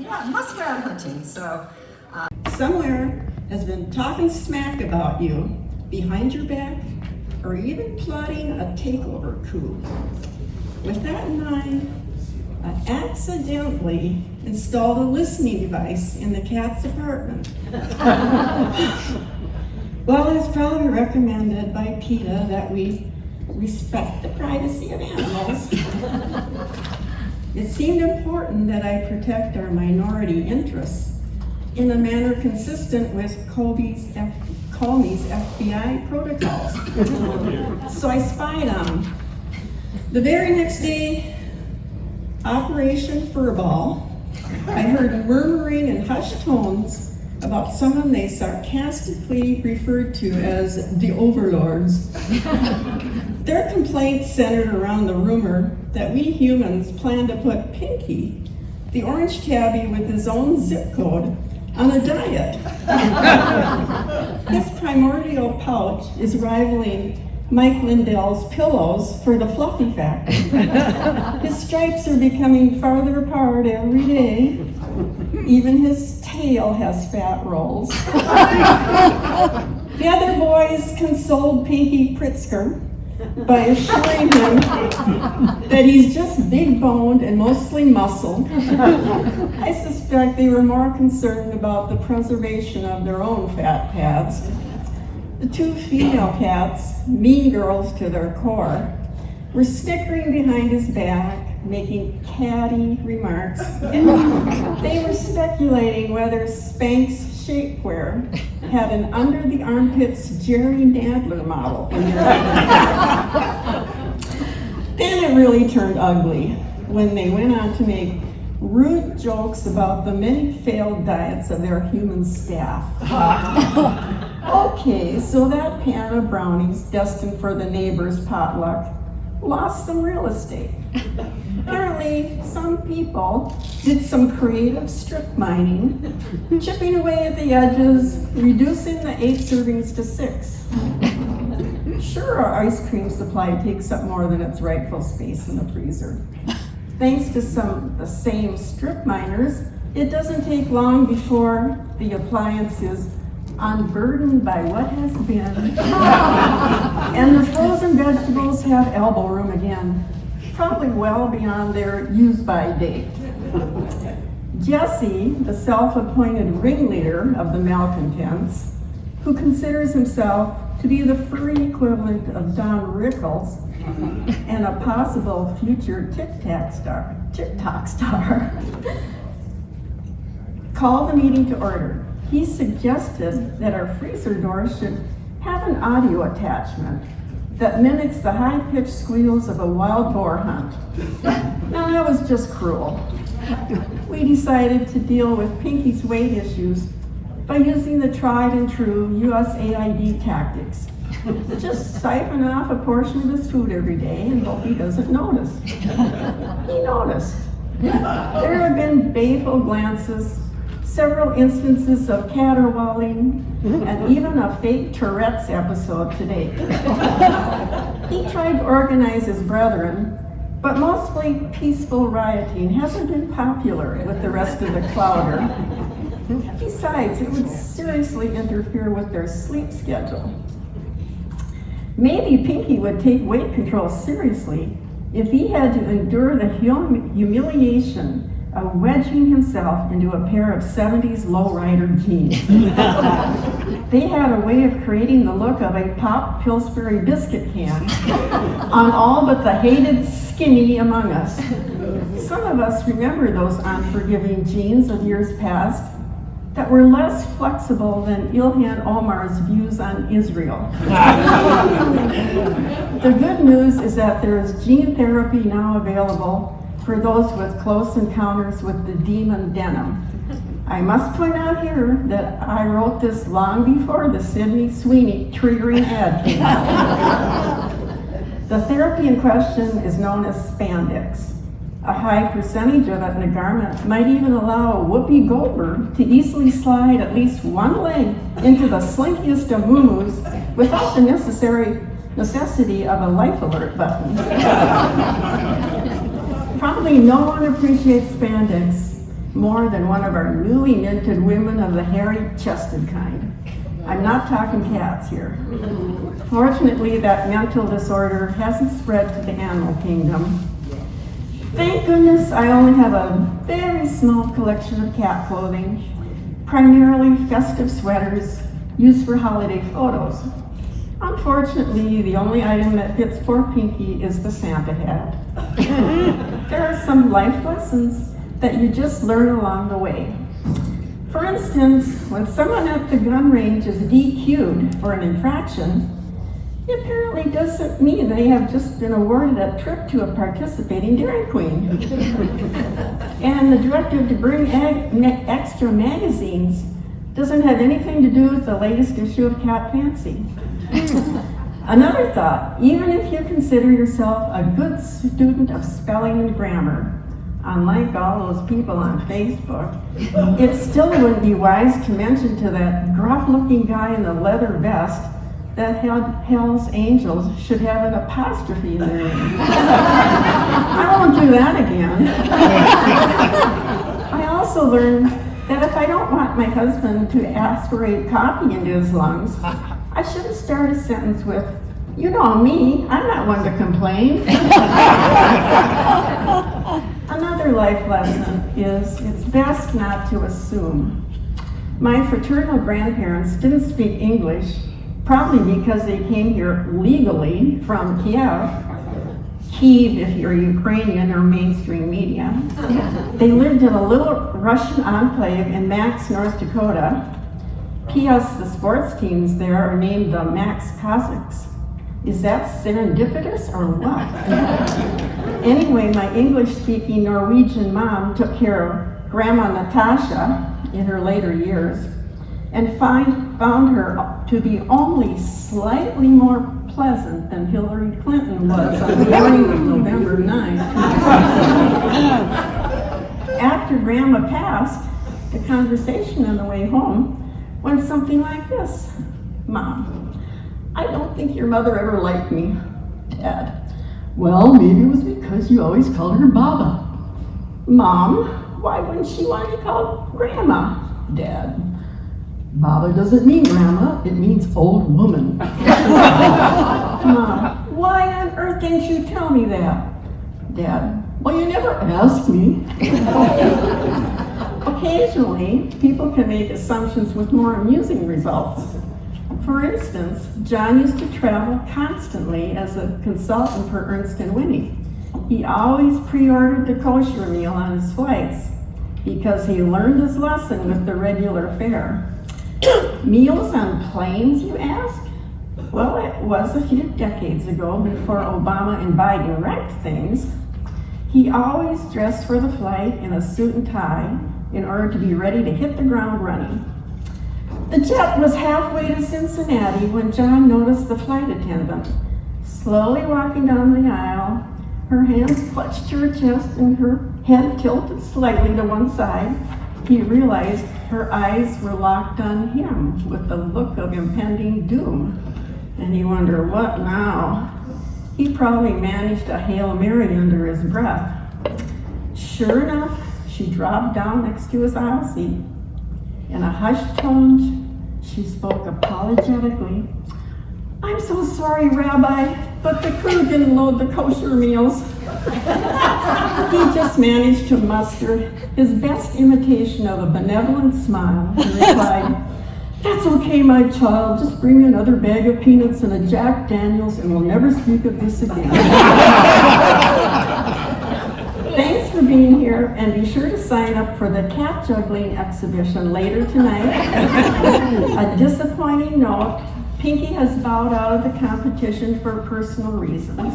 Yeah, muskrat hunting. So somewhere has been talking smack about you behind your back or even plotting a takeover coup. With that in mind, I accidentally installed a listening device in the cat's apartment. Well, it's probably recommended by PETA that we respect the privacy of animals. It seemed important that I protect our minority interests in a manner consistent with Comey's FBI protocols. So I spied on him. The very next day, Operation Furball, I heard murmuring in hushed tones about someone they sarcastically referred to as the overlords. Their complaints centered around the rumor that we humans plan to put Pinky, the orange tabby with his own zip code, on a diet. His primordial pouch is rivaling Mike Lindell's pillows for the fluffy factor. His stripes are becoming farther apart every day. Even his tail has fat rolls. The other boys consoled Pinky Pritzker by assuring him that he's just big-boned and mostly muscle. I suspect they were more concerned about the preservation of their own fat pads. The two female cats, mean girls to their core, were snickering behind his back, making catty remarks. They were speculating whether Spanx shapewear had an under-the-armpits Jerry Nadler model in their Then it really turned ugly when they went on to make rude jokes about the many failed diets of their human staff. Okay, so that pan of brownies destined for the neighbor's potluck lost some real estate. Apparently, some people did some creative strip mining, chipping away at the edges, reducing the 8 servings to 6. Sure, our ice cream supply takes up more than its rightful space in the freezer. Thanks to the same strip miners, it doesn't take long before the appliance is unburdened by what has been, and the frozen vegetables have elbow room again, probably well beyond their use-by date. Jesse, the self-appointed ringleader of the malcontents, who considers himself to be the furry equivalent of Don Rickles and a possible future TikTok star, called the meeting to order. He suggested that our freezer door should have an audio attachment that mimics the high-pitched squeals of a wild boar hunt. Now that was just cruel. We decided to deal with Pinky's weight issues by using the tried and true USAID tactics. Just siphon off a portion of his food every day and hope he doesn't notice. He noticed. There have been baleful glances, several instances of caterwauling, and even a fake Tourette's episode today. He tried to organize his brethren, but mostly peaceful rioting hasn't been popular with the rest of the clouder. Besides, it would seriously interfere with their sleep schedule. Maybe Pinky would take weight control seriously if he had to endure the humiliation of wedging himself into a pair of 70s lowrider jeans. They had a way of creating the look of a Pop Pillsbury biscuit can on all but the hated skinny among us. Some of us remember those unforgiving jeans of years past that were less flexible than Ilhan Omar's views on Israel. The good news is that there is gene therapy now available for those with close encounters with the demon denim. I must point out here that I wrote this long before the Sydney Sweeney triggering ad came out. The therapy in question is known as spandex. A high percentage of it in a garment might even allow Whoopi Goldberg to easily slide at least one leg into the slinkiest of moo-moos without the necessity of a life alert button. Probably no one appreciates spandex more than one of our newly minted women of the hairy-chested kind. I'm not talking cats here. Fortunately, that mental disorder hasn't spread to the animal kingdom. Thank goodness I only have a very small collection of cat clothing, primarily festive sweaters used for holiday photos. Unfortunately, the only item that fits poor Pinky is the Santa hat. There are some life lessons that you just learn along the way. For instance, when someone at the gun range is DQ'd for an infraction, it apparently doesn't mean they have just been awarded a trip to a participating Dairy Queen. And the directive to bring extra magazines doesn't have anything to do with the latest issue of Cat Fancy. Another thought, even if you consider yourself a good student of spelling and grammar, unlike all those people on Facebook, it still wouldn't be wise to mention to that gruff-looking guy in the leather vest that Hell's Angels should have an apostrophe in their name. I won't do that again. I also learned that if I don't want my husband to aspirate coffee into his lungs, I shouldn't start a sentence with, "You know me, I'm not one to complain." Another life lesson is it's best not to assume. My fraternal grandparents didn't speak English, probably because they came here legally from Kiev if you're Ukrainian or mainstream media. They lived in a little Russian enclave in Max, North Dakota. P.S. The sports teams there are named the Max Cossacks. Is that serendipitous or what? Anyway, my English-speaking Norwegian mom took care of Grandma Natasha in her later years and found her to be only slightly more pleasant than Hillary Clinton was on the morning of November 9th. After Grandma passed, the conversation on the way home went something like this. "Mom, I don't think your mother ever liked me." "Dad, well, maybe it was because you always called her Baba." "Mom, why wouldn't she want to be called Grandma?" "Dad, Baba doesn't mean grandma, it means old woman." "Mom, why on earth didn't you tell me that?" "Dad, well, you never asked me." Occasionally, people can make assumptions with more amusing results. For instance, John used to travel constantly as a consultant for Ernst & Winnie. He always pre-ordered the kosher meal on his flights because he learned his lesson with the regular fare. Meals on planes, you ask? Well, it was a few decades ago before Obama and Biden wrecked things. He always dressed for the flight in a suit and tie in order to be ready to hit the ground running. The jet was halfway to Cincinnati when John noticed the flight attendant slowly walking down the aisle, her hands clutched to her chest and her head tilted slightly to one side. He realized her eyes were locked on him with the look of impending doom. And he wondered, what now? He probably managed a Hail Mary under his breath. Sure enough, she dropped down next to his aisle seat. In a hushed tone, she spoke apologetically. "I'm so sorry, Rabbi, but the crew didn't load the kosher meals." He just managed to muster his best imitation of a benevolent smile and replied, "That's okay, my child. Just bring me another bag of peanuts and a Jack Daniels and we'll never speak of this again." Thanks for being here, and be sure to sign up for the cat juggling exhibition later tonight. A disappointing note, Pinky has bowed out of the competition for personal reasons.